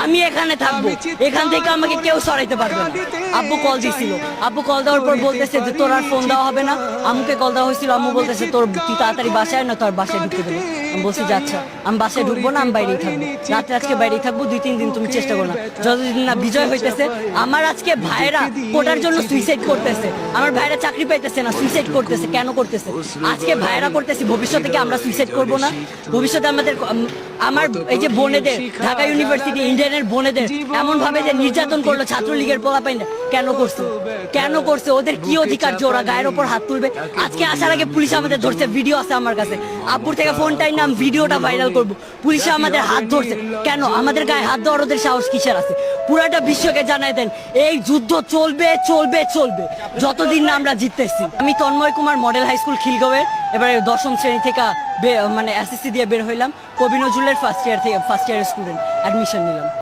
আমি এখানে থাকবো, এখান থেকে আমাকে কেউ সরাইতে পারবে না। আব্বু কল দিছিল, আব্বু কল দেওয়ার পর বলতেছে যে তোর আর ফোন দেওয়া হবে না। আম্মুকে কল দেওয়া হয়েছিল, আম্মু বলতেছে তুই তাড়াতাড়ি বাসায় না, তোর বাসায় ঢুকে দেবো। আমি বলছি যে আচ্ছা, আমি বাসায় ঢুকবো না, আমি বাইরেই থাকবো, রাত্রে আজকে বাইরেই থাকবো, 2-3 দিন তুমি চেষ্টা করো না। যতদিন না বিজয় হইতেছে, আমার আজকে ভাইরা কোটার জন্য সুইসাইড করতেছে, আমার ভাইরা চাকরি পাইতেছে না, সুইসাইড করতেছে। কেন করতেছে? আজকে ভাইরা করতেছি, ভবিষ্যতে কি আমরা সুইসাইড করবো না? ভবিষ্যতে আমার এই যে বোনেদের, ঢাকা ইউনিভার্সিটি ইন্ডিয়ানের বোনেদের এমন ভাবে যে নির্যাতন করলো ছাত্রলীগের পোলাপাইন, কেন করছে? কেন করছে? ওদের কি অধিকার যে ওরা গায়ের ওপর হাত তুলবে? আজকে আসার আগে পুলিশ আমাদের ধরছে, ভিডিও আছে আমার কাছে, আব্বুর থেকে ফোনটাই নাম, ভিডিওটা ভাইরাল করবো। পুলিশে আমাদের হাত ধরছে, কেন? আমাদের গায়ে হাত দেওয়ার ওদের সাহস কিসের আছে? পুরাটা বিশ্বকে জানাই দেন, এই যুদ্ধ চলবে চলবে চলবে যতদিন না আমরা জিততেছি। আমি Tanmoy Kumar, model high school খিলগাঁওয়ের এবারে 10ম শ্রেণী থেকে মানে এসএসসি দিয়ে বের হইলাম। কবি নজরুলের ফার্স্ট ইয়ার স্টুডেন্ট, অ্যাডমিশন নিলাম।